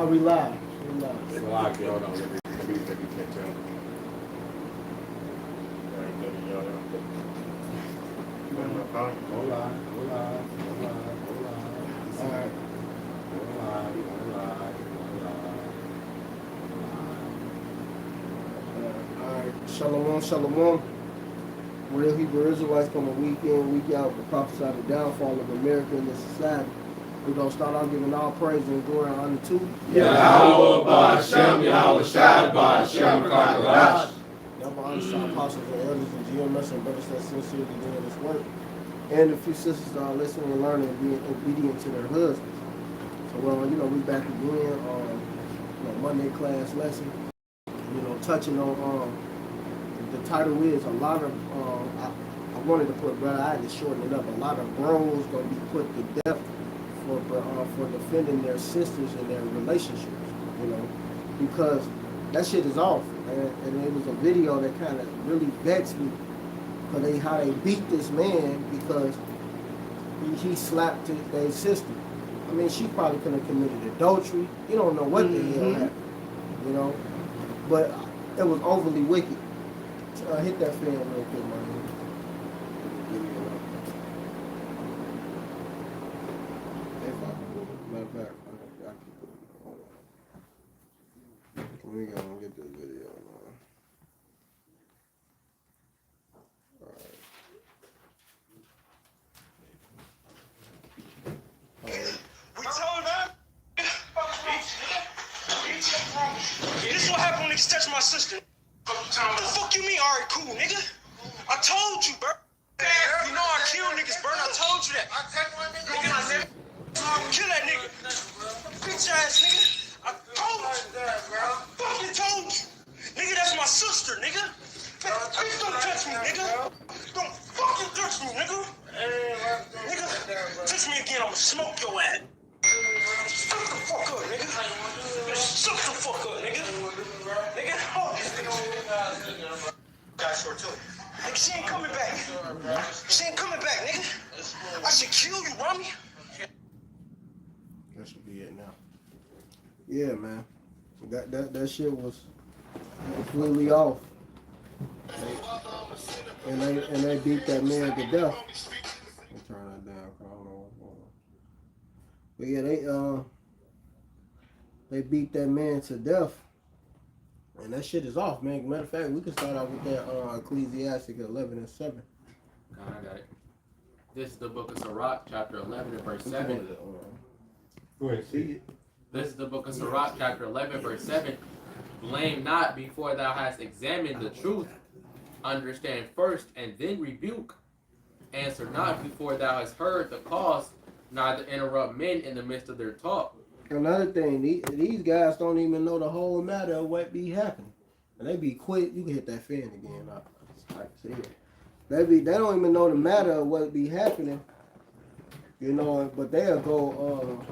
We live. So I get hold on. Let me catch up. Hold on. All right. All right. Shalom. Real Hebrew Israelites coming week in, week out to prophesy the downfall of America and its society. We're going to start out giving all praise and glory and honor to YAHAWASHI, YAHAWASHI, Number honor to our apostles and elders and GMS and brothers that sincerely doing this work. And a few sisters that are listening and learning and being obedient to their husbands. So, we back again on Monday class lesson. Touching on the title is a lot of I wanted to put, but I had to shorten it up. A lot of bros gonna be put to death for defending their sisters and their relationships. Because that shit is off, man. And it was a video that kind of really vexed me because how they beat this man because he slapped their sister. I mean, she probably could have committed adultery. You don't know what the hell happened, but it was overly wicked. Hit that fan real quick, man. Matter of fact, we gotta get this video, man. We told them. This is what happened when niggas touch my sister. What the fuck you mean? Alright, cool, nigga. I told you, bro. You know I kill niggas, bro. I told you that. Nigga, kill that nigga. Bitch ass nigga. I told you. Fucking told you. Nigga, that's my sister, nigga. Bitch, don't touch me, nigga. Don't fucking touch me, nigga. Nigga, touch me again, I'ma smoke your ass. Shut the fuck up, nigga. Shut the fuck up, nigga. Nigga, hold this nigga. Got short too. Nigga, she ain't coming back. She ain't coming back, nigga. I should kill you, Rami. That should be it now. Yeah, man. That shit was completely off. And they beat that man to death. I'll turn that down. I don't know what's going on. But yeah, they beat that man to death. And that shit is off, man. Matter of fact, we can start out with that Ecclesiastic 11 and 7. I got it. This is the book of Sirach, chapter 11 and verse 7. Go ahead, see it. This is the book of Sirach, chapter 11, verse 7. Blame not before thou hast examined the truth. Understand first and then rebuke. Answer not before thou hast heard the cause, neither interrupt men in the midst of their talk. Another thing, these guys don't even know the whole matter of what be happening. And they be quick. You can hit that fan again. I see it. They don't even know the matter of what be happening. But they'll go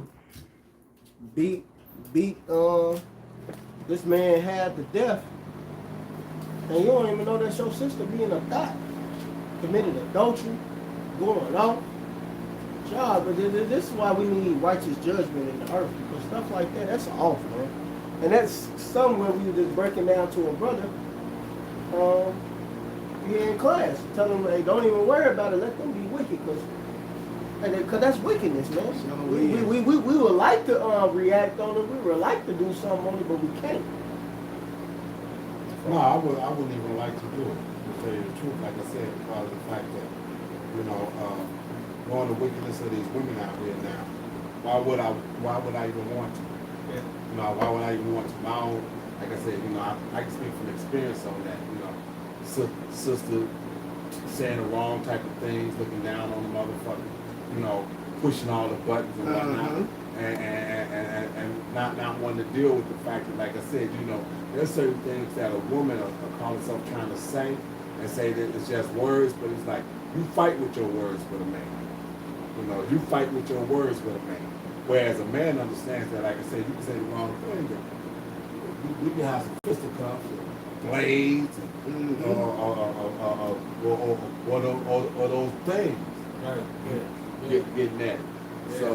beat this man had to death. And you don't even know that's your sister being a thot. Committed adultery, going off. God, but this is why we need righteous judgment in the earth, because stuff like that, that's off, man. And that's somewhere we were just breaking down to a brother here in class, telling them, hey, don't even worry about it, let them be wicked, because that's wickedness, man. We would like to react on it, we would like to do something on it, but we can't. No, I wouldn't even like to do it, to tell you the truth, like I said, because of the fact that, knowing the wickedness of these women out here now, why would I even want to? Yeah. Why would I even want to? My own, like I said, I can speak from experience on that. Sister saying the wrong type of things, looking down on the motherfucker, pushing all the buttons and whatnot, and not wanting to deal with the fact that, like I said, there's certain things that a woman will call herself trying to say and say that it's just words, but it's like you fight with your words with a man. You fight with your words with a man. Whereas a man understands that, like I said, you can say the wrong thing. You can have some fisticuffs, blades, or those things. Right. Getting at it. Yeah. So,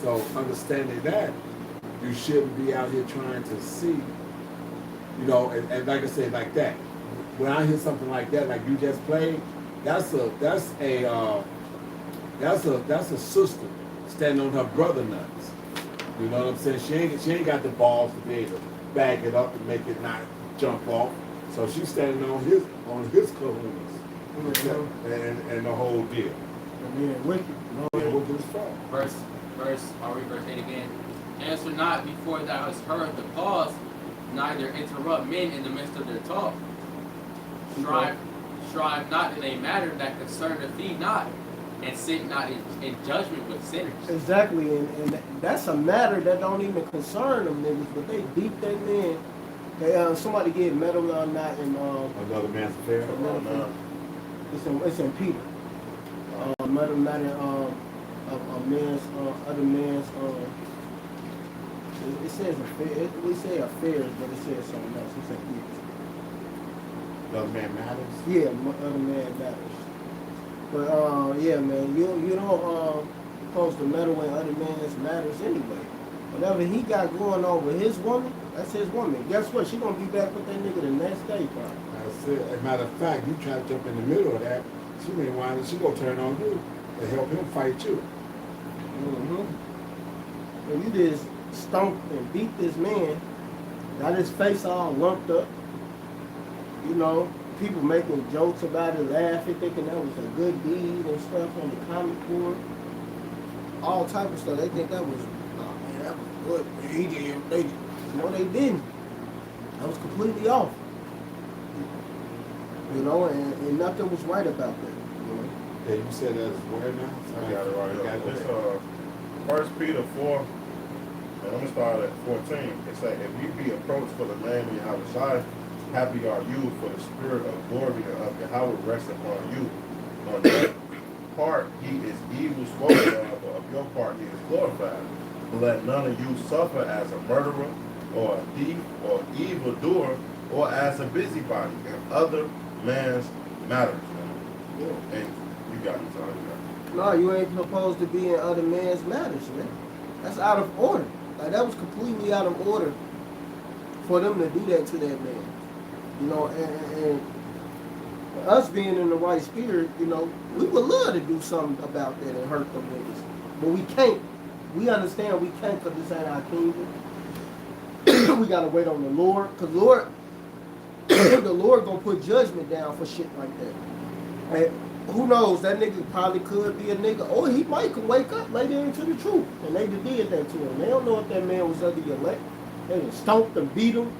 so understanding that, you shouldn't be out here trying to see, you know, and like I said, like that. When I hear something like that, like you just played, that's a sister standing on her brother nuts. You know what I'm saying? She ain't got the balls to be able to bag it up and make it not jump off. So she's standing on his kahunas and the whole deal. And then wicked. Wicked as fuck. I'll read verse 8 again. Answer not before thou hast heard the cause, neither interrupt men in the midst of their talk. Strive not in a matter that concerneth thee not, and sit not in judgment with sinners. Exactly, and that's a matter that don't even concern them niggas, but they beat that man. They somebody get medal or not in Another man's affair. It's in Peter. Medal not in a man's other man's it says affair. We say affairs, but it says something else. It's in Peter. Another man matters. Yeah, other man matters. But yeah, man, you don't supposed to meddle in other man's matters anyway. Whatever he got going on with his woman, that's his woman. Guess what? She gonna be back with that nigga the next day, probably. That's it. As a matter of fact, you try to jump in the middle of that, she may wind up, she gonna turn on you and help him fight you. And you just stomped and beat this man, got his face all lumped up. You know, people making jokes about it, laughing, thinking that was a good deed and stuff on the comic board. All type of stuff. They think that was, oh man, that was good. He did. No, they didn't. That was completely off. You know, and nothing was right about that. You know? Yeah, you said that's where now? I got it right here. It's 1 Peter 4, and I'm going to start at 14. It says, if you be approached for the name of YAHAWASHI, happy are you, for the spirit of glory of Yahweh rests upon you. On that part he is evil spoken of, but of your part he is glorified. Let none of you suffer as a murderer, or a thief, or evildoer, or as a busybody in other man's matters. Yeah. And you got it, Tom. No, you ain't supposed to be in other man's matters, man. That's out of order. Like, that was completely out of order for them to do that to that man. You know, and us being in the right spirit, you know, we would love to do something about that and hurt them niggas. But we can't. We understand we can't because this ain't our kingdom. We got to wait on the Lord. Because the Lord going to put judgment down for shit like that. And who knows, that nigga probably could be a nigga. Or he might could wake up later into the truth. And they did that to him. They don't know if that man was under the elect. They done stomped him, beat him.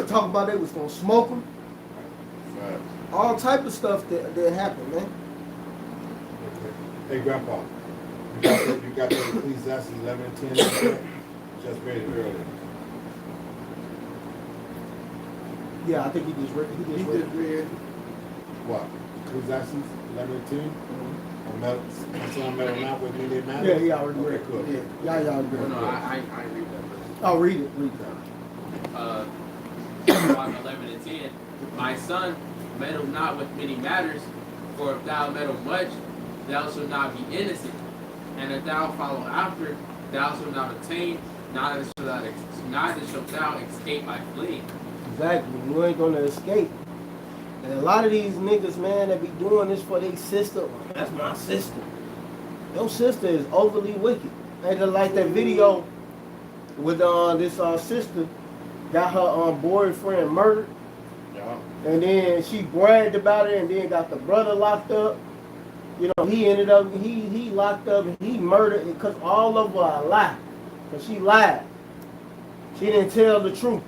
Talk about they was gonna smoke him. Right. All type of stuff that happened, man. Hey, Grandpa, you got the Ecclesiastes 11:10. Just read it earlier. Yeah, I think he just read. He just read. What? Ecclesiastes 11:10. I'm metal not with me, they matter. Yeah, he already read. Okay, cool. Yeah, y'all read. No, I read that verse. Oh, read it. Read that. Mark 11 and 10. My son, meddle not with many matters, for if thou meddle much, thou shalt not be innocent. And if thou follow after, thou shalt not obtain, neither shalt thou escape by fleeing. Exactly. You ain't gonna escape. And a lot of these niggas, man, that be doing this for their sister. That's my sister. Your sister is overly wicked. And just like that video with this sister got her boyfriend murdered. Yeah. And then she bragged about it and then got the brother locked up. You know, he ended up, he locked up and he murdered because all of her a lie. Because she lied. She didn't tell the truth.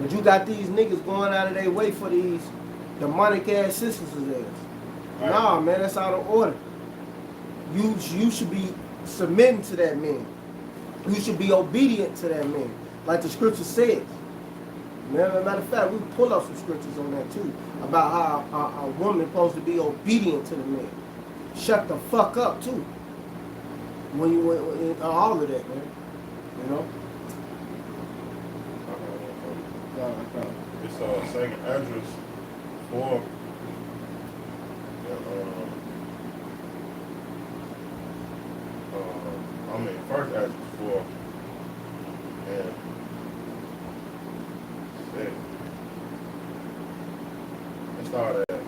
But you got these niggas going out of their way for these demonic ass sisters of theirs. Right. Nah, man, that's out of order. You should be submitting to that man. You should be obedient to that man. Like the scripture says. Matter of fact, we pull up some scriptures on that too. About how a woman is supposed to be obedient to the man. Shut the fuck up too. When you all of that, man. You know? It's 2nd Ezra 4. I'm first Acts 4, and it started at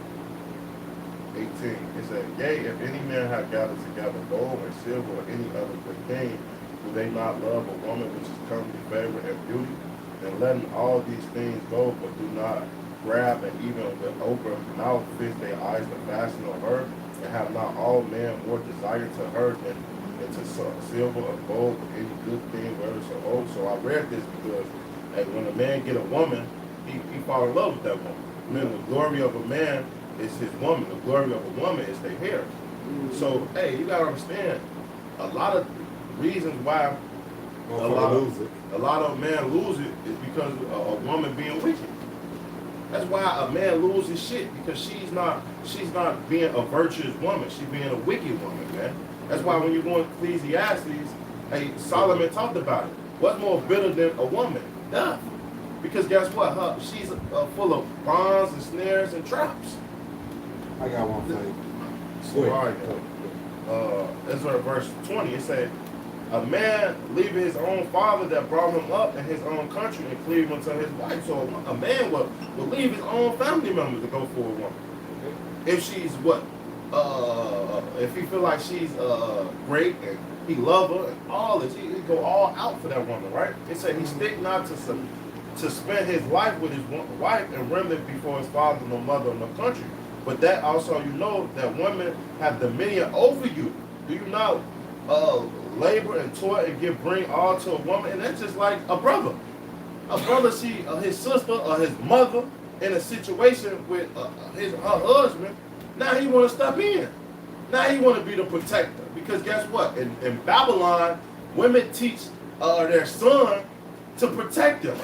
18. It said, yea, if any man have gathered together gold and silver or any other good thing, do they not love a woman which is comely, favor, and beauty? And letting all these things go, but do not grab and even with open mouth fix their eyes to fasten on her, and have not all men more desire to her than to silver or gold or any good thing, whether it's or old. So I read this because when a man get a woman, he fall in love with that woman. I mean, the glory of a man is his woman. The glory of a woman is their hair. So, hey, you gotta understand, a lot of reasons why a lot of men lose it is because of a woman being wicked. That's why a man loses shit, because she's not being a virtuous woman. She's being a wicked woman, man. That's why when you go in Ecclesiastes, hey, Solomon talked about it. What's more bitter than a woman? Death. Because guess what? She's full of bonds and snares and traps. I got one for you. So, all right, that's verse 20. It said, a man leaving his own father that brought him up in his own country and cleave unto his wife. So a man will leave his own family members to go for a woman. If she's what? If he feel like she's great and he love her and all this, he go all out for that woman, right? It said he stick not to spend his life with his wife and remnant before his father, no mother, no country. But that also you know that women have dominion over you. Do you not labor and toil and bring all to a woman? And that's just like a brother. A brother see his sister or his mother in a situation with her husband. Now he want to step in. Now he want to be the protector. Because guess what? In Babylon, women teach their son to protect them.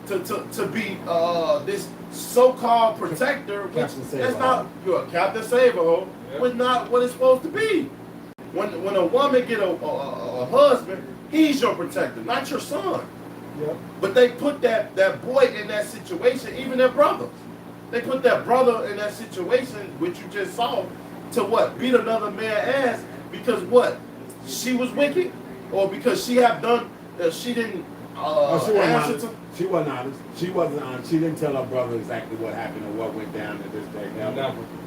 To be this so-called protector, which that's not, you're a Captain Save-A-Ho, was not what it's supposed to be. When a woman get a husband, he's your protector, not your son. Yep. But they put that boy in that situation, even their brothers. They put that brother in that situation, which you just saw, to what? Beat another man's ass because what? She was wicked? Or because she have done, she didn't she wasn't honest. She wasn't honest. She didn't tell her brother exactly what happened or what went down in this day.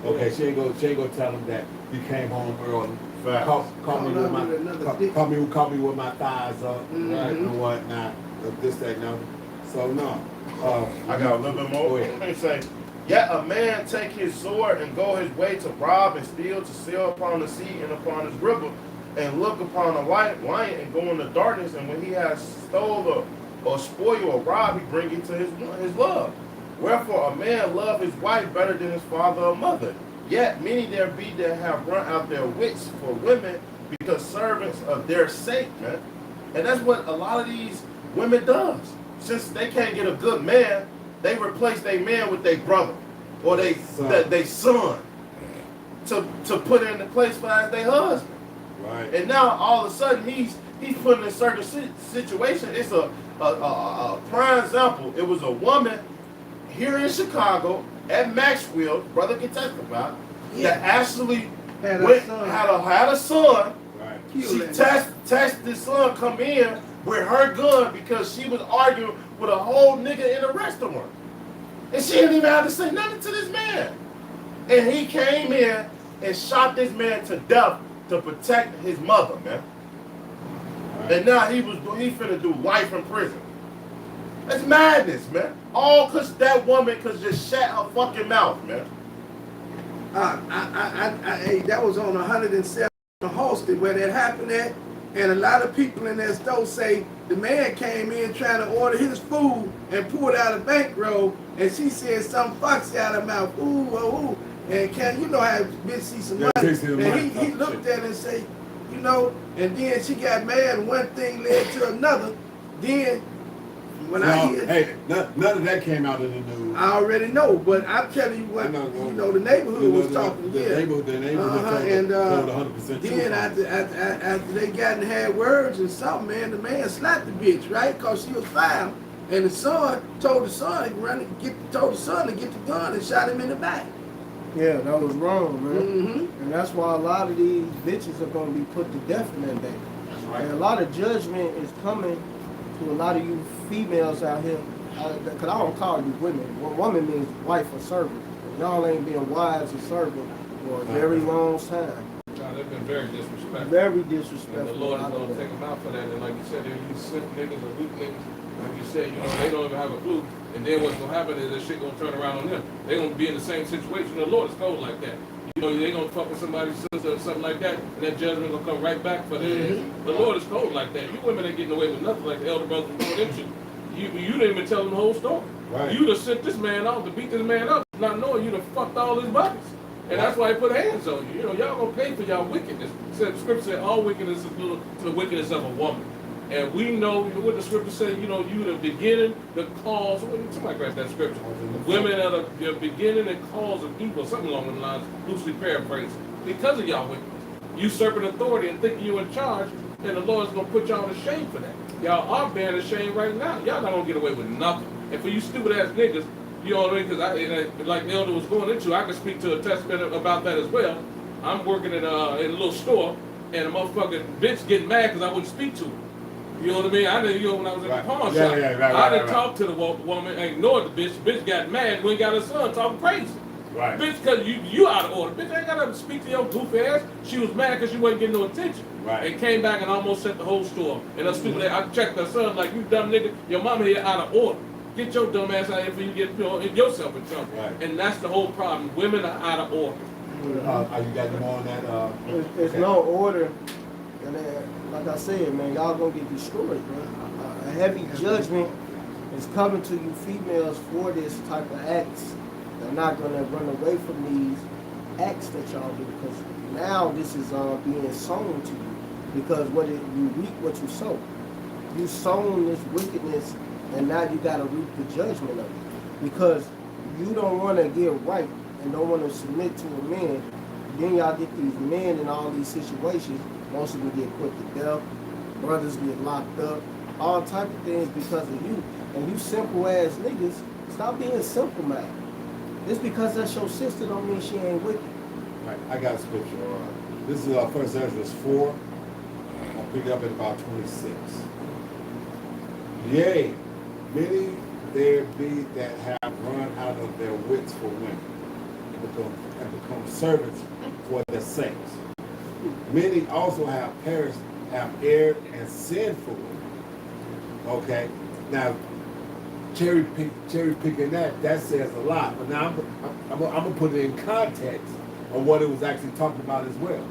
Okay, she ain't go tell him that he came home early. Caught me with my thighs up, right, and whatnot. This, that, no. So no. I got a little bit more. They say, yet a man take his sword and go his way to rob and steal, to sail upon the sea and upon his river, and look upon a lion and go into darkness. And when he has stole or spoil or rob, he bring it to his love. Wherefore a man love his wife better than his father or mother. Yet many there be that have run out their wits for women, because servants of their sake, man. And that's what a lot of these women does. Since they can't get a good man, they replace their man with their brother or their son to put in the place for as their husband. Right. And now all of a sudden he's put in a certain situation. It's a prime example. It was a woman here in Chicago at Maxwell, brother can testify, that actually had a son. Right. She tested the son come in with her gun because she was arguing with a whole nigga in a restaurant. And she didn't even have to say nothing to this man. And he came in and shot this man to death to protect his mother, man. Right. And now he finna do life in prison. That's madness, man. All because that woman could just shut her fucking mouth, man. Hey, that was on 107 Halsted where that happened at. And a lot of people in that store say the man came in trying to order his food and pulled out a bankroll, and she said some foxy out of her mouth, ooh, ooh, and you know how bitch see some money. And he looked at it and say, you know, and then she got mad and one thing led to another. Then when I hear, hey, none of that came out in the news. I already know, but I'm telling you what, you know, the neighborhood was talking. The neighborhood told 100% then after they got and had words and something, man, the man slapped the bitch, right? Because she was foul. And the son told the son to get the gun and shot him in the back. Yeah, that was wrong, man. Mm-hmm. And that's why a lot of these bitches are gonna be put to death in that day. That's right. And a lot of judgment is coming to a lot of you females out here. Cause I don't call you women. Well, woman means wife or servant. Y'all ain't been wives or servant for a very long time. No, they've been very disrespectful. Very And disrespectful. the Lord is out of going to that. take them out for that. And like you said, these sick niggas or weak niggas, like you said, they don't even have a clue. And then what's going to happen is that shit going to turn around on them. They're going to be in the same situation. The Lord is cold like that. They're going to fuck with somebody's sister or something like that, and that judgment going to come right back for them. The Lord is cold like that. You women ain't getting away with nothing like the elder brothers was doing into. You didn't even tell them the whole story. Right. You just sent this man out to beat this man up, not knowing you done fucked all his buddies. And that's why he put hands on you. Y'all gonna pay for y'all wickedness. Scripture said all wickedness is little to the wickedness of a woman. And we know what the scripture said, you the beginning, the cause. Somebody grab that scripture. Women are the beginning and cause of evil, something along those lines, loosely paraphrased. Because of y'all wickedness. Usurping authority and thinking you're in charge, and the Lord's gonna put y'all to shame for that. Y'all are bearing the shame right now. Y'all not gonna get away with nothing. And for you stupid ass niggas, you know what I mean? Because like the elder was going into, I can speak to a testament about that as well. I'm working in a little store, and a motherfucking bitch getting mad because I wouldn't speak to her. You know what I mean? I didn't, when I was in the pawn shop, I didn't talk to the woman, ignored the bitch. The bitch got mad when he got her son talking crazy. Right. Bitch, because you out of order. Bitch, I ain't got to speak to your goofy ass. She was mad because she wasn't getting no attention. Right. And came back and almost set the whole store. And her stupid ass, I checked her son like, you dumb nigga, your mama here out of order. Get your dumb ass out here before you get yourself in trouble. Right. And that's the whole problem. Women are out of order. Are you got more on that? There's no order. And like I said, man, y'all gonna get destroyed, man. A heavy judgment is coming to you females for this type of acts. They're not gonna run away from these acts that y'all do, because now this is being sown to you. Because you reap what you sow. You sown this wickedness, and now you gotta reap the judgment of it. Because you don't want to get right and don't want to submit to a man. Then y'all get these men in all these situations. Most of them get put to death. Brothers get locked up. All type of things because of you. And you simple ass niggas, stop being simple, man. Just because that's your sister don't mean she ain't with you. Right. I got a scripture. This is 1 Ezra 4. I'll pick it up at about 26. Yea, many there be that have run out of their wits for women and become servants for their saints. Many also have perished, have erred and sinned for women. Okay, now cherry picking that says a lot. But now I'm gonna put it in context of what it was actually talking about as well.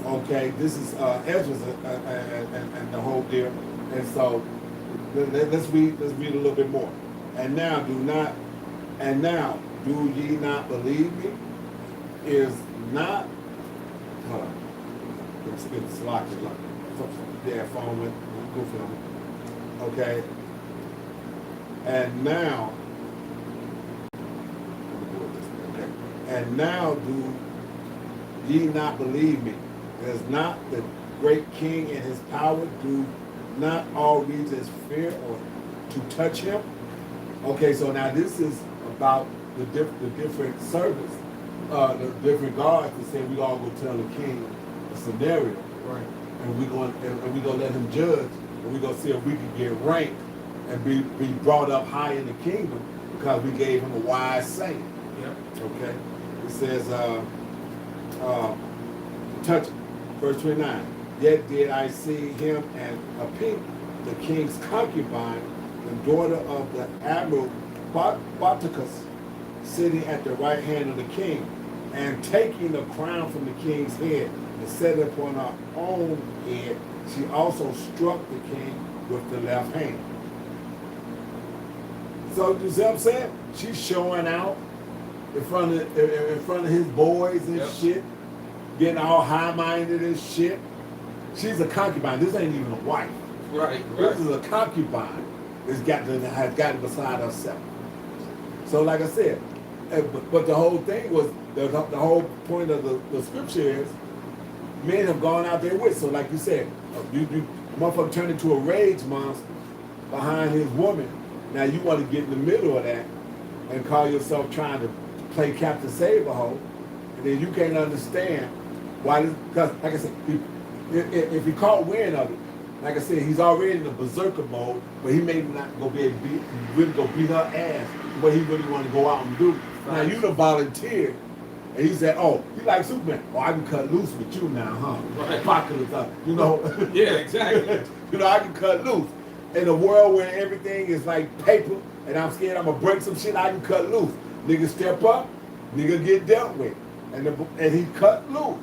Okay, this is Ezra's and the whole deal, and so let's read a little bit more. And now do ye not believe me? Is not it's locked. Their phone went goofy on me. Okay. And now, and now do ye not believe me? Is not the great king in his power? Do not all regions fear or to touch him? Okay, so now this is about the different servants, the different guards that say we all go tell the king a scenario, Right. and we gonna let him judge, and we gonna see if we can get ranked and be brought up high in the kingdom because we gave him a wise saying. Yep. Okay, it says, touch it. Verse 29. Yet did I see him and Apik, the king's concubine, the daughter of the admiral Bauticus, sitting at the right hand of the king, and taking the crown from the king's head and set it upon her own head. She also struck the king with the left hand. So you see what I'm saying? She's showing out in front of his boys and shit, getting all high-minded and shit. She's a concubine. This ain't even a wife. Right. This is a concubine that's has got it beside herself. So like I said, but the whole thing was, the whole point of the scripture is, men have gone out there with. So like you said, you motherfucker turned into a rage monster behind his woman. Now you want to get in the middle of that and call yourself trying to play Captain Save-A-Ho, and then you can't understand why this, because like I said, if he caught wind of it, like I said, he's already in the berserker mode, but he may not go be able to really go beat her ass the way he really want to go out and do. Now you the volunteer, and he said, "Oh, you like Superman? Oh, I can cut loose with you now, huh? Right. Apocalypse, you know? Yeah, exactly. You know, I can cut loose in a world where everything is like paper, and I'm scared I'm gonna break some shit. I can cut loose. Nigga step up, nigga get dealt with, and he cut loose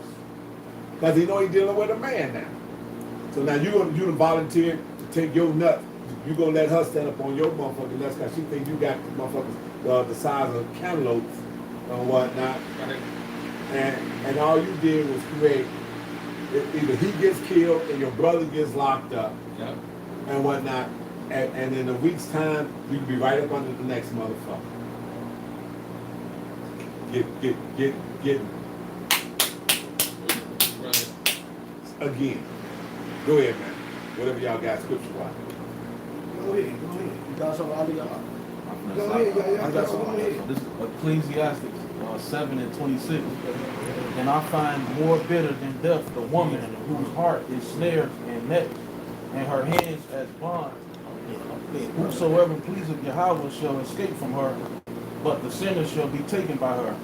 because he know he dealing with a man now. So now you the volunteer to take your nut. You gonna let her stand up on your motherfucking nuts because she think you got motherfuckers the size of cantaloupes and whatnot. And all you did was create either he gets killed and your brother gets locked up and whatnot. And in a week's time, you can be right up under the next motherfucker. Get Right. again. Go ahead, man. Whatever y'all got scripture-wise. Go ahead. You got something out of y'all? Go ahead, y'all. I got some. Go ahead. This is Ecclesiastes 7:26. And I find more bitter than death the woman whose heart is snares and nets, and her hands as bonds. Whosoever pleaseth Yahweh shall escape from her, but the sinner shall be taken by her.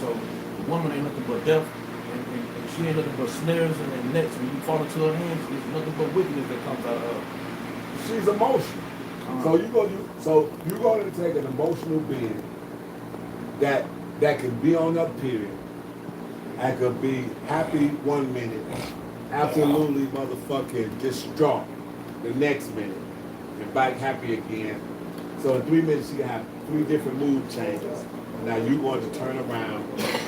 So the woman ain't nothing but death, and she ain't nothing but snares and nets. When you fall into her hands, there's nothing but wickedness that comes out of her. She's emotional. So you're going to take an emotional being that can be on a period, and could be happy 1 minute, absolutely motherfucking distraught the next minute, and back happy again. So in 3 minutes you have 3 different mood changes. Now you're going to turn around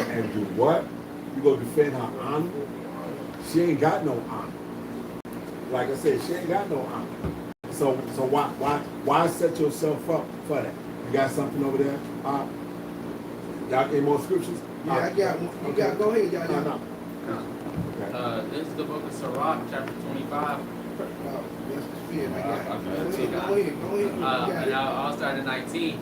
and do what? You're going to defend her honor? She ain't got no honor. Like I said, she ain't got no honor. So why set yourself up for that? You got something over there? Y'all any more scriptures? Yeah, I got one. You got. Go ahead, y'all. No. Okay. This is the book of Sirach, chapter 25. Oh, that's the spirit. I got. Okay. Go ahead. You got And it. I'll start at 19.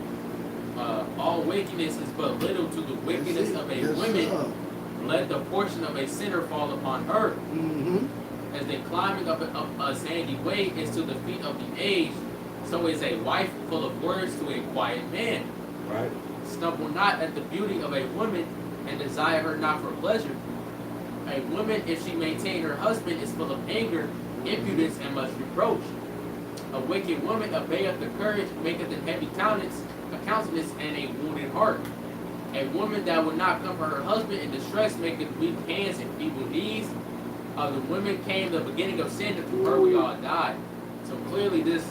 All wickedness is but little to the wickedness of a woman. Let the portion of a sinner fall upon her. Mm-hmm. As the climbing up a sandy way is to the feet of the aged, so is a wife full of words to a quiet man. Right. Stumble not at the beauty of a woman, and desire her not for pleasure. A woman, if she maintain her husband, is full of anger, impudence, and much reproach. A wicked woman obeyeth the courage, maketh a heavy countenance, and a wounded heart. A woman that will not comfort her husband in distress maketh weak hands and feeble knees. Of the women came the beginning of sin, and through her we all died. So clearly this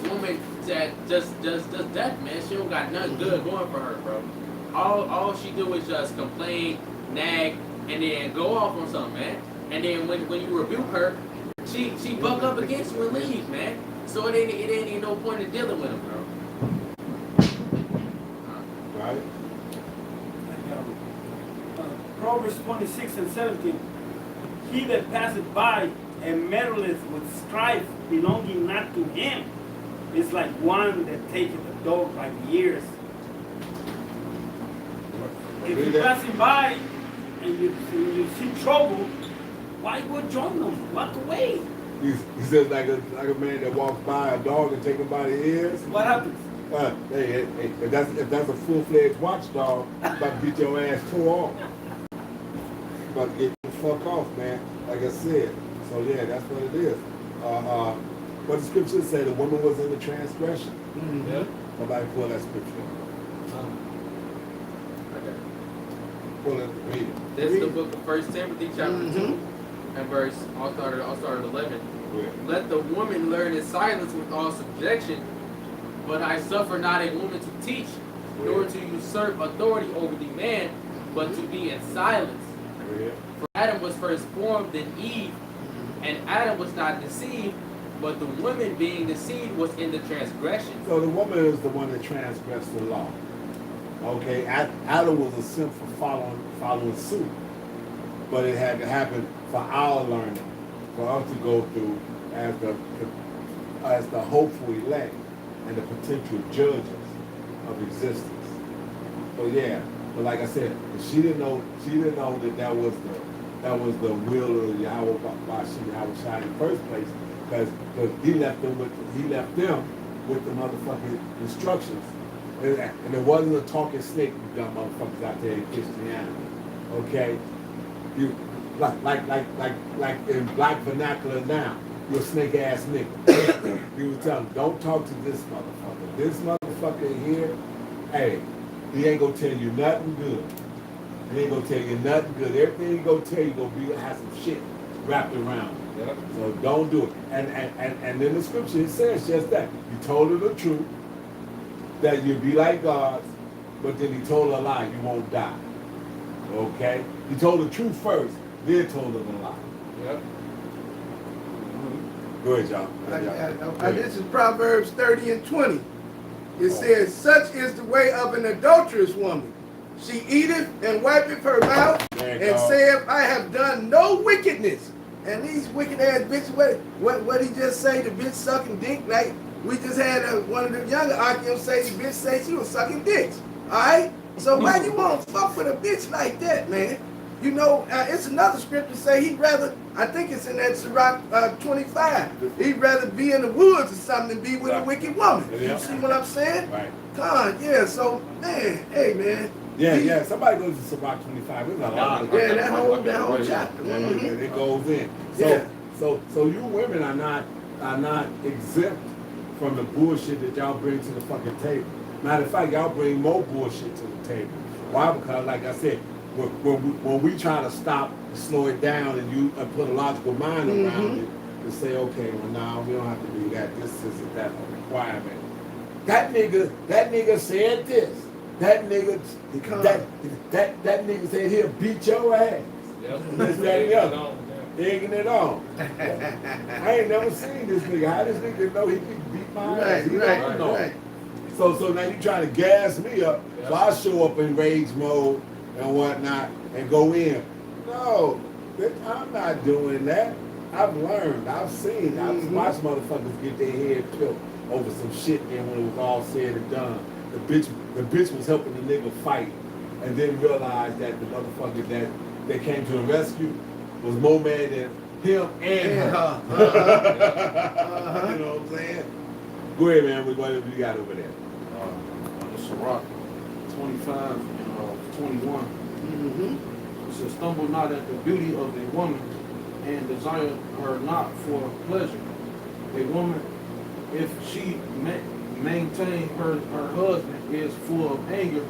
woman said just death, man. She don't got nothing good going for her, bro. All she do is just complain, nag, and then go off on something, man. And then when you rebuke her, she buck up against you and leave, man. So it ain't even no point in dealing with him, bro. Right. Proverbs 26 and 17. He that passeth by and meddleth with strife belonging not to him is like one that taketh a dog by the ears. If you're passing by and you see trouble, why go join them? Walk away. He says like a man that walks by a dog and take him by the ears. What happens? Hey, if that's a full-fledged watchdog, about to get your ass tore off. About to get the fuck off, man. Like I said. So yeah, that's what it is. What the scripture say, the woman was in the transgression. Mm-hmm. Yeah. Somebody pull that scripture. Pull it, read it. This is the book of 1 Timothy chapter 2 and verse, I'll start at 11. Yeah. Let the woman learn in silence with all subjection, but I suffer not a woman to teach, nor to usurp authority over the man, but to be in silence. Yeah. For Adam was first formed, then Eve, and Adam was not deceived, but the woman being deceived was in the transgression. So the woman is the one that transgressed the law. Okay, Adam was a sin for following suit, but it had to happen for our learning, for us to go through as the hopeful elect and the potential judges of existence. But yeah, but like I said, she didn't know that was the will of YAHAWASHI in the first place, because he left them with the motherfucking instructions, and there wasn't a talking snake, you dumb motherfuckers out there in Christianity. Okay, you like in black vernacular now, you a snake ass nigga. You would tell him, don't talk to this motherfucker. This motherfucker here, hey, he ain't gonna tell you nothing good. He ain't gonna tell you nothing good. Everything he gonna tell you gonna have some shit wrapped around it. Yep. So don't do it. And in the scripture it says just that. He told her the truth, that you'll be like gods, but then he told her a lie, you won't die. Okay? He told the truth first, then told her the lie. Yep. Go ahead, y'all. This is Proverbs 30 and 20. It says, such is the way of an adulterous woman. She eateth and wipeth her mouth and saith, I have done no wickedness. And these wicked ass bitches, what he just say, the bitch sucking dick? Like, we just had one of the younger Akims say the bitch say she was sucking dicks. Alright? So why you want to fuck with a bitch like that, man? You know, it's another scripture say he'd rather, I think it's in that Sirach 25, he'd rather be in the woods or something than be with a wicked woman. You see what I'm saying? Right. God, yeah, so, man, hey, man. Yeah, somebody goes to Sirach 25. There's a lot of that whole chapter. Mm-hmm. It goes in. So you women are not exempt from the bullshit that y'all bring to the fucking table. Matter of fact, y'all bring more bullshit to the table. Why? Because, like I said, when we try to stop, slow it down, and you put a logical mind around it, and say, okay, well, now we don't have to do that. This isn't that a requirement. That nigga said this. That nigga said he'll beat your ass. Yep. This, that, and the other. Egging it on. I ain't never seen this nigga. How this nigga know he can beat my ass? Right. So now you trying to gas me up, so I show up in rage mode and whatnot and go in. No, bitch, I'm not doing that. I've learned, I've seen, I've watched motherfuckers get their head killed over some shit, and when it was all said and done, the bitch was helping the nigga fight, and then realized that the motherfucker that came to the rescue was more mad than him and her. You know what I'm saying? Go ahead, man. What do you got over there? The Sirach 25 and 21. It says, stumble not at the beauty of a woman, and desire her not for pleasure. A woman, if she maintain her husband, is full of anger,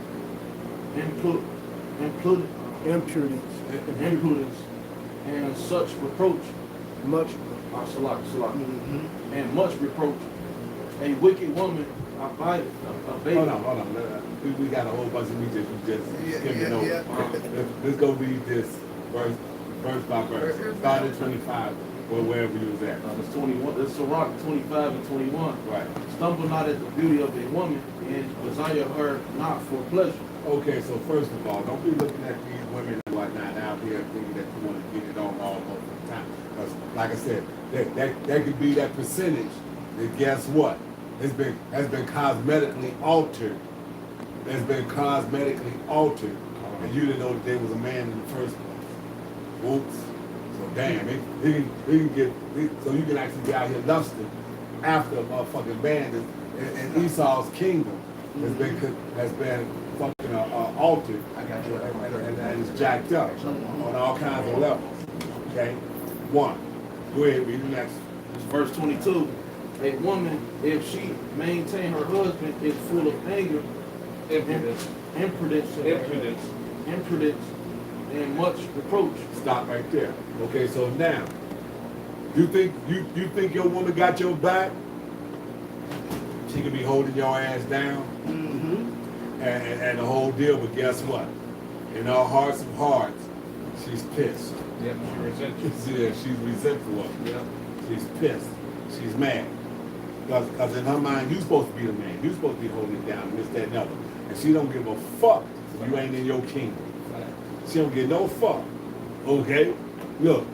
impudence, and such reproach. And much reproach. A wicked woman abideth a baby. Hold on. We got a whole bunch of music just skimming over. Let's go read this verse by verse. Start at 25, or wherever you was at. It's 21. It's Sirach 25 and 21. Right. Stumble not at the beauty of a woman, and desire her not for pleasure. Okay, so first of all, don't be looking at these women and whatnot out here thinking that you want to get it on all over the time. Because, like I said, that could be that percentage. And guess what? Has been cosmetically altered. It's been cosmetically altered, and you didn't know that there was a man in the first place. Oops. So damn, so you can actually be out here lusting after a motherfucking man in Esau's kingdom has been fucking altered and is jacked up on all kinds of levels. Okay, one. Go ahead, read the next. Verse 22. A woman, if she maintain her husband, is full of anger, impudence, and much reproach. Stop right there. Okay, so now, you think your woman got your back? She can be holding your ass down, and the whole deal. But guess what? In her hearts of hearts, she's pissed. Yep, she resentful. Yeah, she's resentful of it. Yep. She's pissed. She's mad. Because in her mind, you're supposed to be the man. You're supposed to be holding it down, this, that, and other. And she don't give a fuck if you ain't in your kingdom. She don't give no fuck. Okay? Look.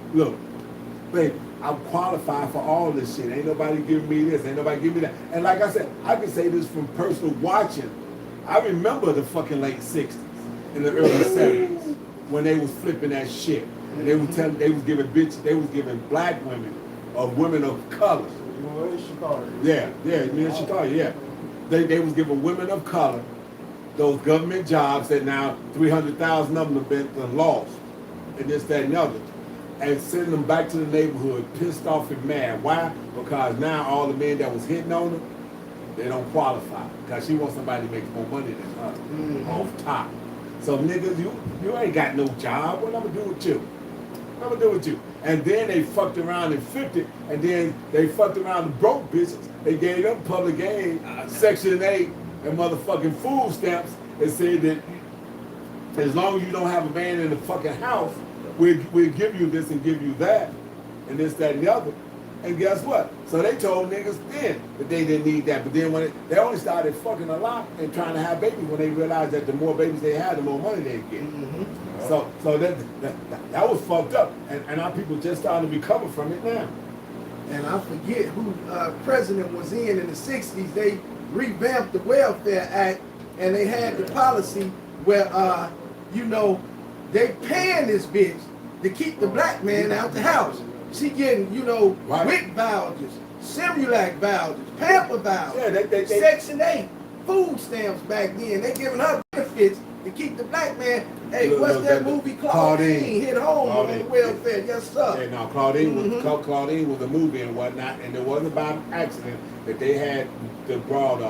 Baby, I'm qualified for all this shit. Ain't nobody giving me this. Ain't nobody giving me that. And like I said, I can say this from personal watching. I remember the fucking late 60s and the early 70s when they was flipping that shit. And they was telling, they was giving black women or women of color. Yeah, me in Chicago, yeah. They was giving women of color those government jobs that now 300,000 of them have been lost. And this, that, and the other. And sending them back to the neighborhood pissed off and mad. Why? Because now all the men that was hitting on her, they don't qualify. Because she wants somebody to make more money than her off top. So niggas, you ain't got no job. What I'm gonna do with you? What I'm gonna do with you? And then they fucked around and flipped it, and then they fucked around the broke bitches. They gave them public aid, Section 8, and motherfucking food stamps, and said that as long as you don't have a man in the fucking house, we'll give you this and give you that, and this, that, and the other. And guess what? So they told niggas then that they didn't need that. But then when they only started fucking a lot and trying to have babies when they realized that the more babies they had, the more money they'd get. So that was fucked up. And our people just starting to recover from it now. And I forget who president was in the 60s. They revamped the Welfare Act, and they had the policy where, you know, they paying this bitch to keep the black man out the house. She getting, you know, WIC vouchers, Simulac vouchers, Pamper vouchers, they Section 8, food stamps back then. They giving her benefits to keep the black man. Hey, what's that movie, Claudine? Hit home on the welfare, yes sir. Yeah, now Claudine was a movie and whatnot, and it wasn't by accident that they had the broad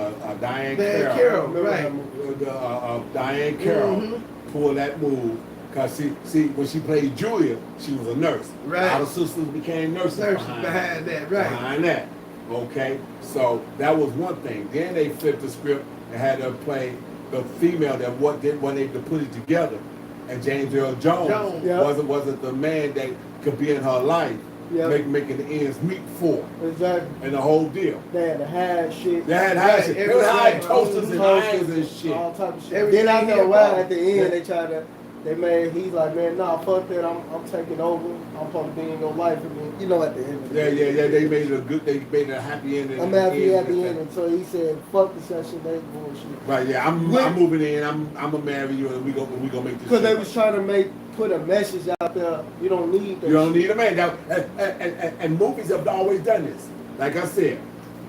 Diane Carroll, right? Diane Carroll pull that move. Because see, when she played Julia, she was a nurse. Right. All the sisters became nurses behind that, right. Behind that. Okay? So that was one thing. Then they flipped the script and had her play the female that when they put it together. And James Earl Jones wasn't the man that could be in her life, making the ends meet for. Exactly. And the whole deal. They had to hide shit. They had hide shit. They would hide toasters and irons and shit. All type of shit. Then I know why at the end they tried to. He's like, man, nah, fuck that. I'm taking over. I'm supposed to be in your life again. You know, at the end of the day. Yeah. They made it a happy ending. I'm happy at the end. And so he said, fuck the Section 8 bullshit. Right, yeah. I'm moving in. I'm gonna marry you, and we gonna make this. Because they was trying to put a message out there. You don't need that. You don't need a man. Now, and movies have always done this. Like I said,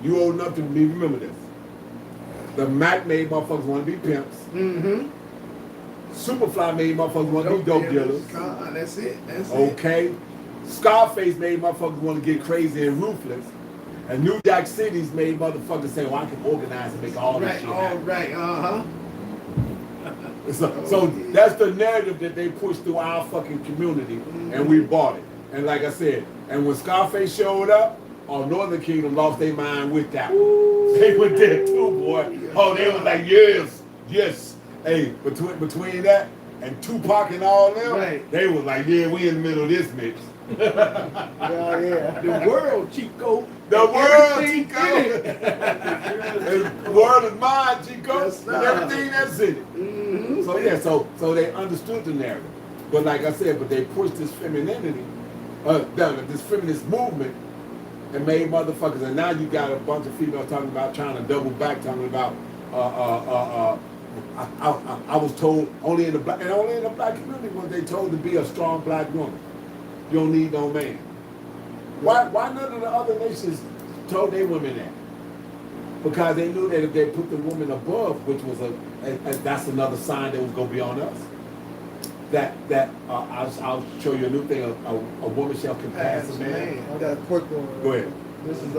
you old enough to remember this. The Mac made motherfuckers want to be pimps. Superfly made motherfuckers want to be dope dealers. That's it. Okay. Scarface made motherfuckers want to get crazy and ruthless. And New Jack City's made motherfuckers say, well, I can organize and make all this shit happen. Right, So that's the narrative that they pushed through our fucking community, and we bought it. And like I said, and when Scarface showed up, Northern Kingdom lost their mind with that one. They went there too, boy. Oh, they was like, yes. Hey, between that and Tupac and all them, they was like, yeah, we in the middle of this mix. Yeah. The world, Chico. The world, Chico. The world is mine, Chico. Yes, and everything that's in it. So they understood the narrative. But like I said, they pushed this femininity, this feminist movement, and made motherfuckers. And now you got a bunch of females talking about trying to double back, talking about I was told only in the black community was they told to be a strong black woman. You don't need no man. Why none of the other nations told their women that? Because they knew that if they put the woman above, which was that's another sign that was gonna be on us. I'll show you a new thing. A woman shall compass a man. I got a quick one. Go ahead. This is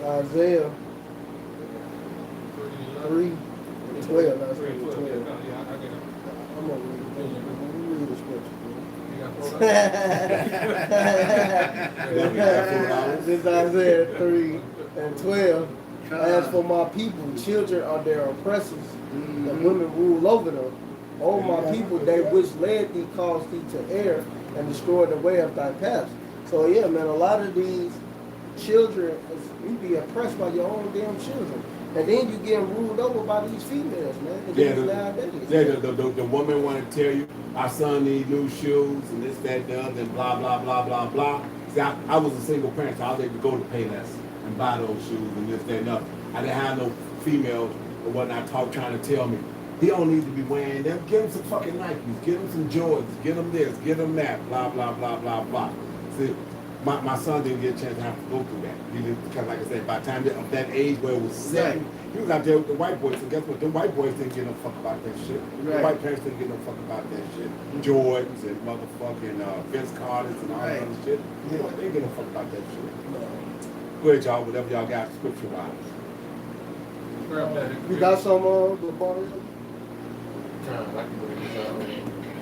Isaiah 3:12. That's 3:12. I'm gonna read the scripture. This is Isaiah 3:12. As for my people, children are their oppressors, and women rule over them. O my people, they which led thee caused thee to err and destroyed the way of thy paths. So yeah, man, a lot of these children, you be oppressed by your own damn children. And then you get ruled over by these females, man. The woman want to tell you, our son needs new shoes and this, that, the other, and blah, blah, blah, blah, blah. See, I was a single parent, so I was able to go to Payless and buy those shoes and this, that, and other. I didn't have no females or whatnot, trying to tell me he don't need to be wearing them. Get him some fucking Nikes, get him some Jordans, get him this, get him that, blah, blah, blah, blah, blah. See, my son didn't get a chance to have to go through that. He didn't, because like I said, by the time of that age where it was 7, he was out there with the white boys. And guess what? The white boys didn't give no fuck about that shit. The white parents didn't give no fuck about that shit. Jordans and motherfucking Vince Carters and all that other shit. They didn't give no fuck about that shit. Go ahead, y'all, whatever y'all got scripture-wise. You got some the bars? I can bring this out.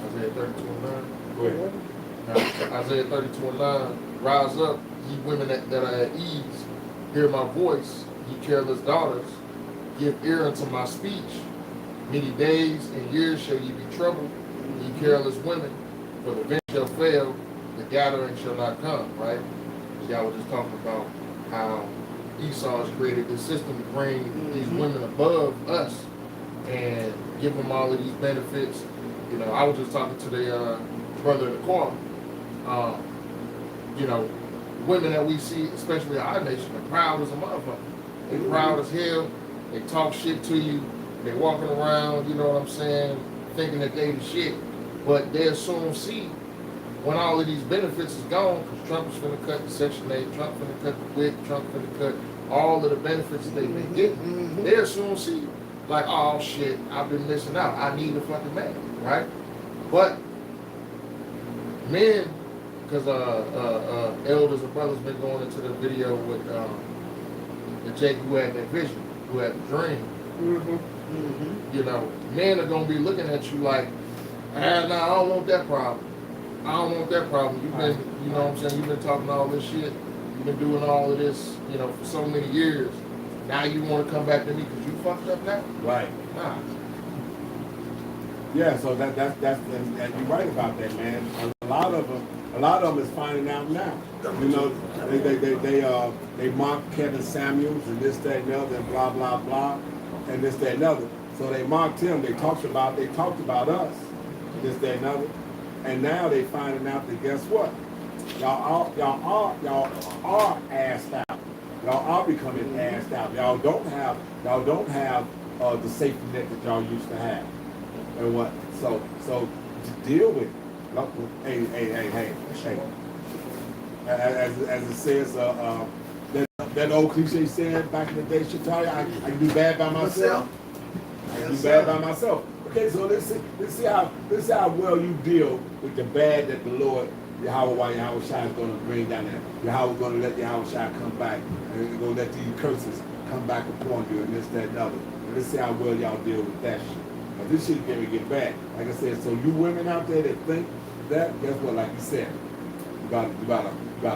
Isaiah 32:9. Go ahead. Now, Isaiah 32:9. Rise up, ye women that are at ease. Hear my voice, ye careless daughters. Give ear unto my speech. Many days and years shall ye be troubled, ye careless women. For the vent shall fail, the gathering shall not come. Right? So y'all were just talking about how Esau has created this system to bring these women above us and give them all of these benefits. You know, I was just talking to the brother in the car. You know, women that we see, especially our nation, are proud as a motherfucker. They proud as hell. They talk shit to you. They walking around, you know what I'm saying, thinking that they the shit. But they'll soon see when all of these benefits is gone, because Trump is finna cut the Section 8, Trump finna cut the WIC, Trump finna cut all of the benefits that they been getting. They'll soon see, like, oh shit, I've been missing out. I need a fucking man, right? But men, because elders and brothers been going into the video with the Jake who had that vision, who had the dream. You know, men are gonna be looking at you like, nah, I don't want that problem. I don't want that problem. You've been, you know what I'm saying, you've been talking all this shit. You've been doing all of this, you know, for so many years. Now you want to come back to me because you fucked up now? Right. Nah. Yeah, so that's and you're right about that, man. A lot of them is finding out now. You know, they mock Kevin Samuels and this, that, and the other, and blah, blah, blah, and this, that, and the other. So they mocked him. They talked about us, this, that, and the other. And now they finding out that guess what? Y'all are assed out. Y'all are becoming assed out. Y'all don't have the safety net that y'all used to have. And what? So deal with it. Hey. As it says, that old cliche saying back in the day, Shataya, I can do bad by myself. I can do bad by myself. Okay, so let's see how well you deal with the bad that the Lord, YAHAWASHI is going to bring down there. Yahweh going to let YAHAWASHI come back, and he's going to let these curses come back upon you, and this, that, and other. And let's see how well y'all deal with that shit. Now, this shit is going to get bad. Like I said, so you women out there that think that, guess what? Like you said, you got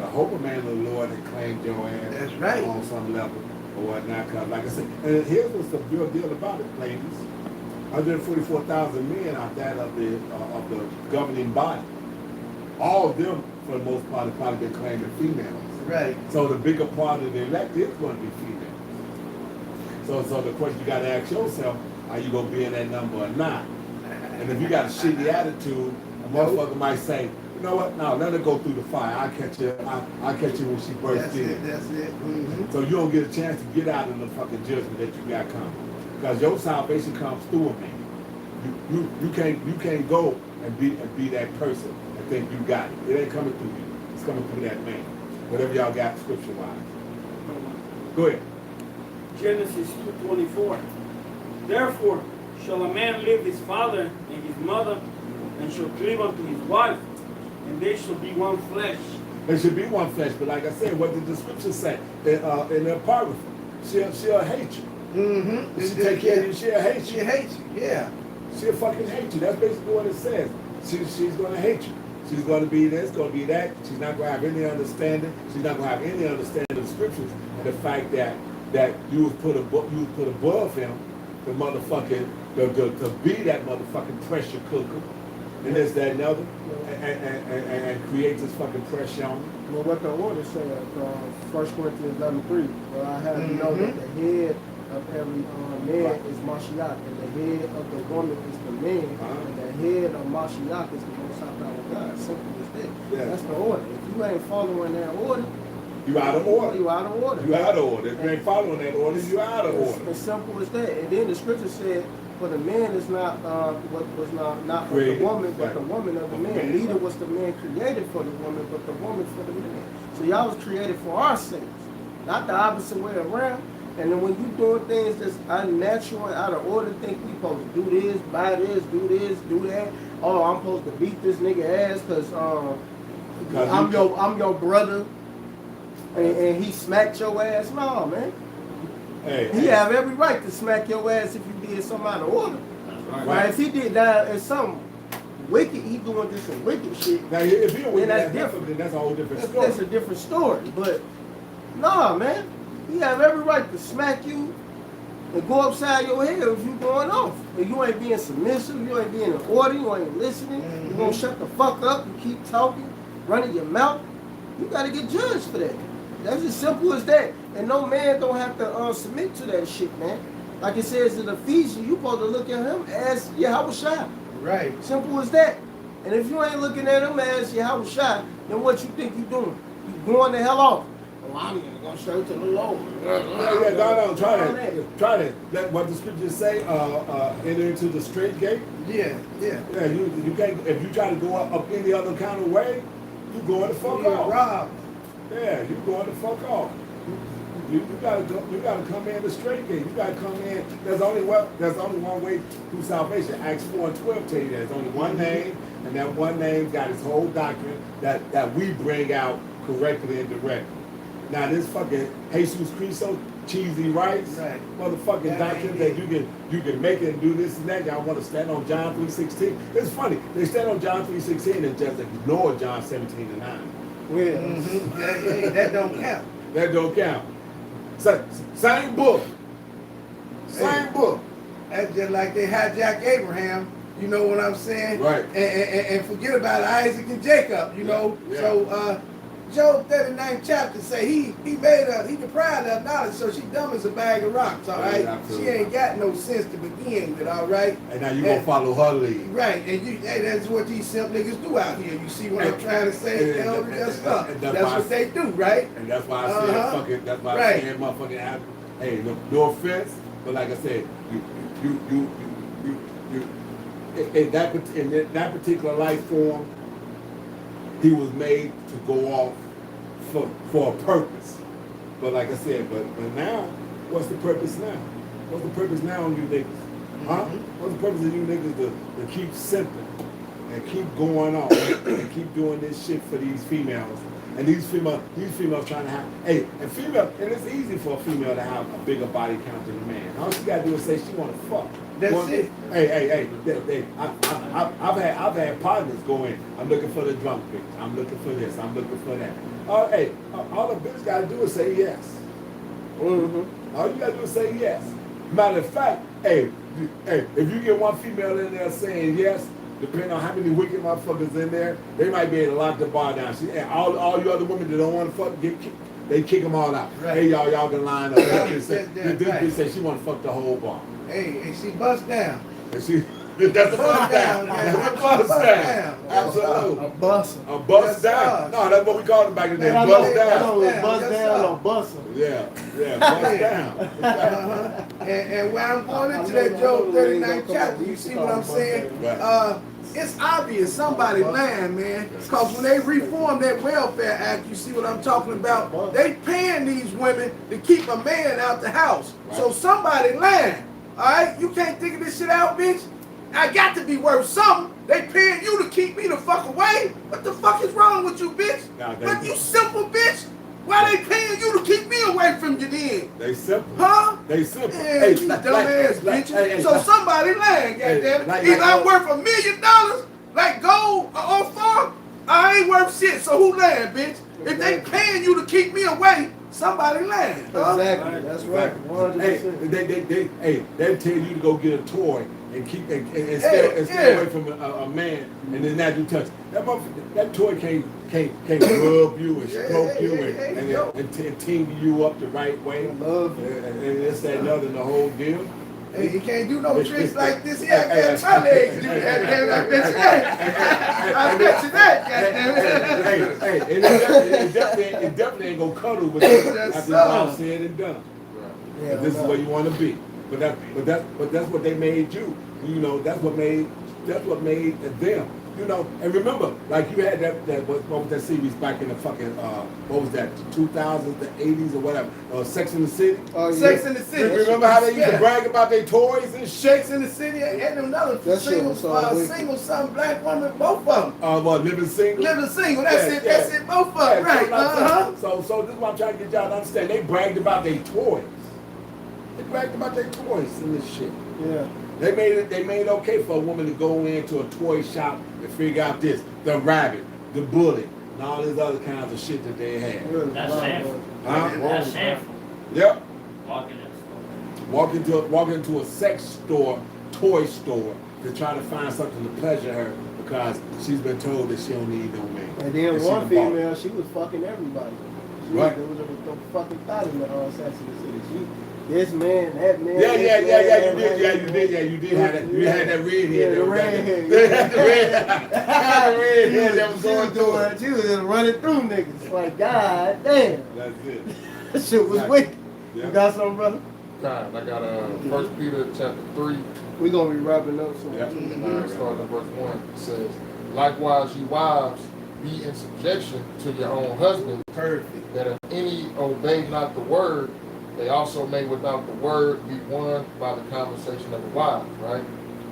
to hope a man of the Lord that claimed your ass. That's right. On some level or whatnot. Because like I said, and here's what's the real deal about it, ladies. 144,000 men out there of the governing body. All of them, for the most part, have probably been claiming females. Right. So the bigger part of the elect is going to be females. So the question you got to ask yourself, are you going to be in that number or not? And if you got a shitty attitude, a motherfucker might say, you know what? No, let her go through the fire. I'll catch you when she bursts in. That's it. So you don't get a chance to get out of the fucking judgment that you got coming. Because your salvation comes through a man. You can't go and be that person and think you got it. It ain't coming through you. It's coming through that man. Whatever y'all got scripture wise. Go ahead. Genesis 2:24. Therefore shall a man leave his father and his mother, and shall cleave unto his wife, and they shall be one flesh. They should be one flesh, but like I said, what did the scripture say? In the Apocrypha, she'll hate you. She take care of you, she'll hate you. She hates you, yeah. She'll fucking hate you. That's basically what it says. She's going to hate you. She's going to be this, going to be that. She's not going to have any understanding. She's not going to have any understanding of the scriptures and the fact that you was put above him, the motherfucking, to be that motherfucking pressure cooker, and this, that, and other, and create this fucking pressure on him. Well, what the order said, 1 Corinthians 11:3, well, I have you know that the head of every man is Mashiach, and the head of the woman is the man, and the head of Mashiach is the Most High Power of God. Simple as that. Yeah. That's the order. If you ain't following that order, You out of order. You out of order. You out of order. If you ain't following that order, you out of It's order. as simple as that. And then the scripture said, for the man is not what was not of the Created, woman, but right. the woman of the Of the man. man. Neither was the man created for the woman, but the woman for the man. So y'all was created for our sakes, not the opposite way around. And then when you doing things that's unnatural and out of order, think we supposed to do this, buy this, do that. Oh, I'm supposed to beat this nigga ass because I'm your brother, and he smacked your ass. No, man. He have every right to smack your ass if you did something out of order. Right. If he did that and something wicked, he doing just some wicked shit. Now, if you're then that's different. Then that's a whole different story. That's a different story. But nah, man, he have every right to smack you and go upside your head if you going off. If you ain't being submissive, you ain't being in order, you ain't listening, you gonna shut the fuck up, you keep talking, running your mouth. You gotta get judged for that. That's as simple as that. And no man don't have to submit to that shit, man. Like it says in Ephesians, you supposed to look at him as YAHAWASHI. Right. Simple as that. And if you ain't looking at him as YAHAWASHI, then what you think you doing? You going the hell off. Oh, I'm gonna go straight to the Lord. No, try that. Let what the scriptures say, enter into the straight gate. Yeah. Yeah, you can't, if you try to go up any other kind of way, you going to fuck off. Rob. Yeah, you going to fuck off. You gotta go. You gotta come in the straight gate. You gotta come in. There's only one way through salvation. Acts 4:12 tell you there's only one name, and that one name got its whole doctrine that we bring out correctly and directly. Now this fucking Jesus Cristo, cheesy rice, motherfucking doctrine that you can make it and do this and that. Y'all want to stand on John 3:16? It's funny. They stand on John 3:16 and just ignore John 17:9. Yeah. That don't count. That don't count. Same book. Same book. That's just like they hijack Abraham, you know what I'm saying? Right. And forget about Isaac and Jacob, you know? Yeah. So Job 39th chapter say he deprived her of knowledge, so she dumb as a bag of rocks, all right? Absolutely. She ain't got no sense to begin with, all right? And now you gonna follow her lead. Right, and that's what these simp niggas do out here. You see what I'm trying to say? They don't do that stuff. That's what they do, right? And that's why I said fucking. That's why I said motherfucking. Hey, no offense, but like I said, you in that particular life form, he was made to go off for a purpose. But like I said, but now, what's the purpose now? What's the purpose now on you niggas? Huh? What's the purpose of you niggas to keep simping and keep going on and keep doing this shit for these females? And these females trying to have, and it's easy for a female to have a bigger body count than a man. All she gotta do is say she wanna fuck. That's it. Hey, I've had partners go in. I'm looking for the drunk bitch. I'm looking for this. I'm looking for that. All the bitch gotta do is say yes. All you gotta do is say yes. Matter of fact, if you get one female in there saying yes, depending on how many wicked motherfuckers in there, they might be able to lock the bar down. All you other women that don't want to fuck, they kick them all out. Right. Hey, y'all can line up. This bitch say she want to fuck the whole bar. Hey, and she bust down. And that's a bust down. That's a bust down. Absolutely. A bust. A bust down. No, that's what we called it back in the day. Bust down. Bust down or bust. Yeah, bust down. And where I'm going into that Job 39th chapter, you see what I'm saying? Right. It's obvious somebody lying, man. Because when they reformed that Welfare Act, you see what I'm talking about? They paying these women to keep a man out the house. So somebody lying. All right? You can't think of this shit out, bitch. I got to be worth something. They paying you to keep me the fuck away? What the fuck is wrong with you, bitch? But you simple bitch. Why they paying you to keep me away from you then? They simple. Huh? They simple. Hey, you dumbass bitches. So somebody lying, goddamn. Either I'm worth $1 million, like gold or farm, I ain't worth shit. So who lying, bitch? If they paying you to keep me away, somebody lying. Exactly. That's right. 100%. They tell you to go get a toy and keep and stay away from a man, and then that you touch that toy can't rub you and stroke you and tingle you up the right way. Love and it's that other the whole deal. Hey, he can't do no tricks like this. He had to my legs do that. I bet you that. I bet you that. Hey, it definitely ain't gonna cuddle with you after it's all said and done. Yeah, This is where you want to be. But that's what they made you. You know, that's what made them. You know, and remember, like you had what was that series back in the fucking what was that, 2000s, the 80s or whatever, Sex in the City? Oh, yeah. Sex in the City. Remember how they used to brag about their toys and shit? Sex in the City and another That shit single, was so wicked. single, some black woman, both of them. What, Living Single? Living single, that's Yeah, it, that's it, both of them, right? So this is what I'm trying to get y'all to understand. They bragged about their toys. They bragged about their toys and this shit. Yeah. They made it okay for a woman to go into a toy shop and figure out this, the rabbit, the bullet, and all these other kinds of shit that they had. That's shameful. Huh? That's shameful. Yep. Walking in a store. Walk into a sex store, toy store, to try to find something to pleasure her because she's been told that she don't need no man. And then And she one done bought it. female, she was fucking everybody. Right. There was a fucking thought in the Sex in the City. This man, that man. Yeah, this you man, did have that. You had that red Yeah, head. the red head. They had the red head that was She was going through it. doing, she was just running through niggas. Like, god damn. That's it. That shit was Exactly. wicked. Yeah. You got something, brother? Kind. I got 1 Peter chapter 3, We gonna be wrapping up soon. Yeah. and starting at verse 1. It says, "Likewise, ye wives, be in subjection to your own husbands, Perfect. that if any obey not the word, they also may without the word be won by the conversation of the wives." Right?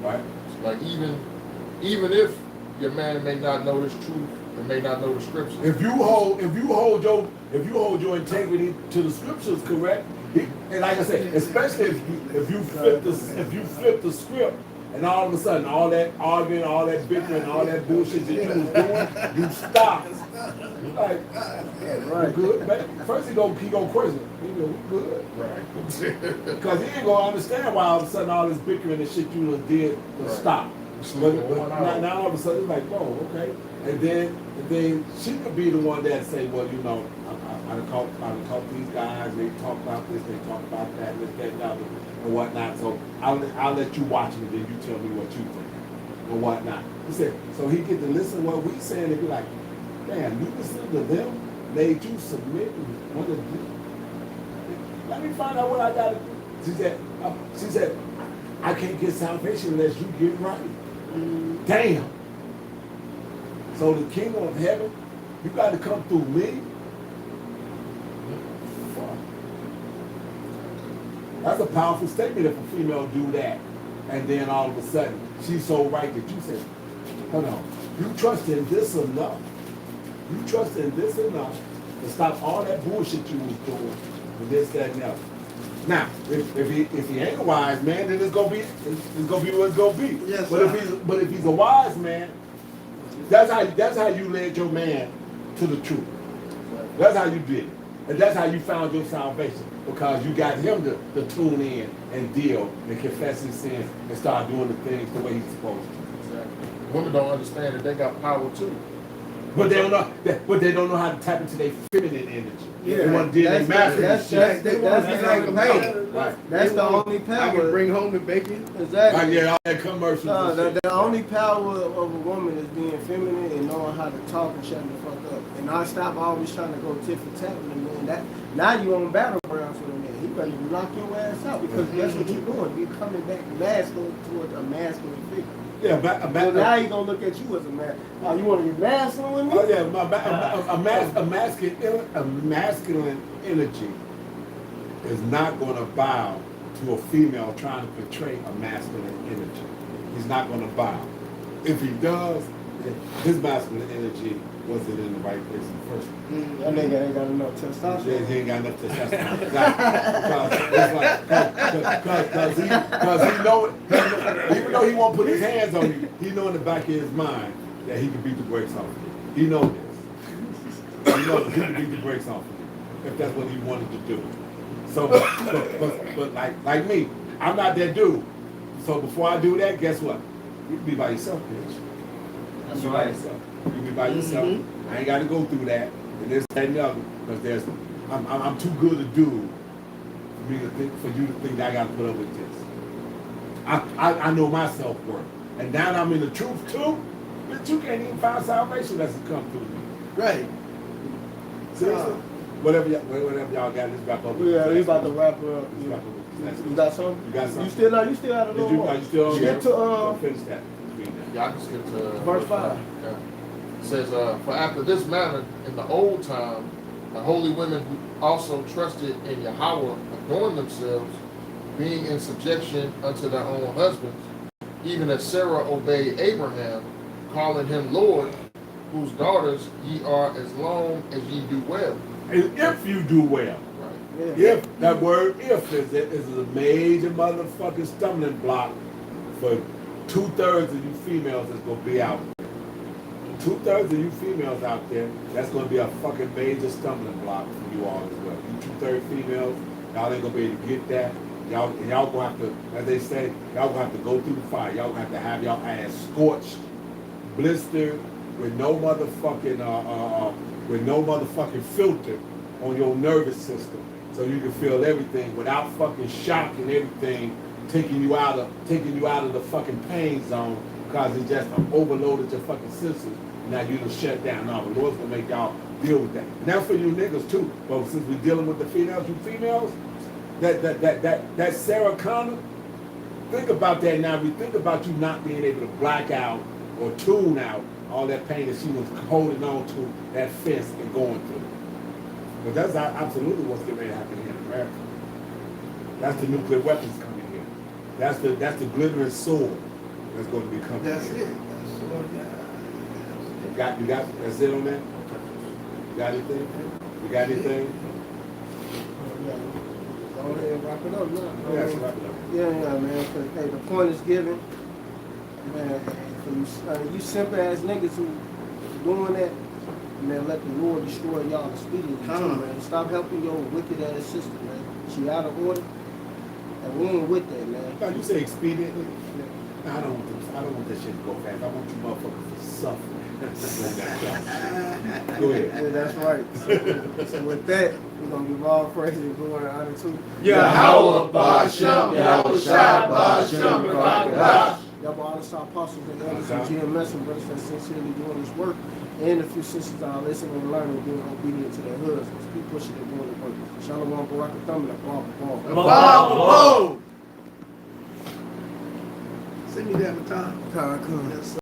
Right. Like even if your man may not know this truth and may not know the scriptures. If you hold your integrity to the scriptures, correct? And like I said, especially if you flip the script, and all of a sudden all that arguing, all that bickering, all that bullshit that you was doing, you stop. You like, yeah, right. You good, man. First he go question. He go, we good, right? Because he ain't gonna understand why all of a sudden all this bickering and shit you did to stop. But now all of a sudden it's like, whoa, okay. And then she could be the one that say, well, you know, I talk to these guys, they talk about this, they talk about that, this, that, and other, and whatnot. So I'll let you watch it and then you tell me what you think and whatnot. He said, so he get to listen to what we saying and be like, man, you listen to them, made you submit and want to do. Let me find out what I gotta do. She said, I can't get salvation unless you get right. Damn. So the kingdom of heaven, you got to come through me. That's a powerful statement if a female do that. And then all of a sudden, she's so right that you say, hold on, you trust in this enough. You trust in this enough to stop all that bullshit you was doing and this, that, and that. Now, if he ain't a wise man, then it's gonna be what it's gonna be. Yes, but if he's a wise man, that's how you led your man to the truth. That's how you did it. And that's how you found your salvation. Because you got him to tune in and deal and confess his sins and start doing the things the way he's supposed to. Exactly. Women don't understand that they got power too. But they don't know how to tap into their feminine energy. Yeah, They want to deal their masculine shit. That's the only power. I can bring home the bacon. Exactly. Yeah, all that commercials. and shit. The only power of a woman is being feminine and knowing how to talk and shutting the fuck up. And I stop always trying to go tit for tat with a man. Now you on battlegrounds with a man. He ready to knock your ass out because that's what you're doing. You're coming back masculine towards a masculine figure. Yeah, So now he gonna look at you as a man. Oh, you want to be masculine with me? Oh yeah, a masculine energy is not going to bow to a female trying to portray a masculine energy. He's not going to bow. If he does, his masculine energy wasn't in the right place in the first place. That nigga ain't got enough testosterone. He ain't got enough testosterone. Because he know, even though he won't put his hands on you, he know in the back of his mind that he can beat the brakes off of you. He knows this. He knows he can beat the brakes off of you if that's what he wanted to do. So, but like me, I'm not that dude. So before I do that, guess what? You can be by yourself, bitch. That's You right. can be by yourself. I ain't got to go through that and this, that, and the other, because I'm too good a dude for you to think that I got to put up with this. I know my self-worth. And now that I'm in the truth too, but you can't even find salvation unless it come through me. Right. Seriously? Whatever y'all got, let's wrap up. Yeah, we about to wrap up. Let's wrap up. You got something? You got something? You still had a Did little you, more. are you still on Skip to finish that. Yeah, I can skip to verse 5. Yeah. It says, for after this manner, in the old time, the holy women who also trusted in Yahweh adorned themselves, being in subjection unto their own husbands, even as Sarah obeyed Abraham, calling him Lord, whose daughters ye are as long as ye do well. And if you do well. Right. Yeah. If, that word if is a major motherfucking stumbling block for 2/3 of you females that's gonna be out there. 2/3 of you females out there, that's gonna be a fucking major stumbling block for you all as well. You 2/3 females, y'all ain't gonna be able to get that. Y'all gonna have to, as they say, y'all gonna have to go through the fire. Y'all gonna have to have y'all ass scorched, blistered, with no motherfucking filter on your nervous system, so you can feel everything without fucking shock and everything taking you out of the fucking pain zone because it just overloaded your fucking senses. Now you done shut down. Now the Lord's gonna make y'all deal with that. And that's for you niggas too. But since we're dealing with the females, you females, that Sarah Connor, think about that now. We think about you not being able to black out or tune out all that pain that she was holding on to, that fence and going through. But that's absolutely what's getting ready to happen here in America. That's the nuclear weapons coming here. That's the glittering sword that's going to be coming That's here. it. You got that's it on that? You got anything? You got anything? Go ahead and wrap it up now. Yeah, so wrap it up. Yeah, man. 'Cause, hey, the point is given. Man, for you simple ass niggas who doing that, man, let the Lord destroy y'all expediently too, man. Stop helping your wicked ass sister, man. She out of order, and we ain't with that, man. Now, you say expediently? No, I don't want that shit to go fast. I want you motherfuckers to suffer. Go ahead. Yeah, that's right. So with that, we're gonna give all praise and glory and honor to Yahweh Ba'Shem, Yahweh Shai Ba'Shem, Ba'Shem. Y'all all the apostles and elders and GMS and brothers that sincerely doing this work, and a few sisters that are listening and learning, being obedient to their husbands. Keep pushing and doing the work. Shalom, Baraka Thumb, Ball. Send me that time. Yes, sir.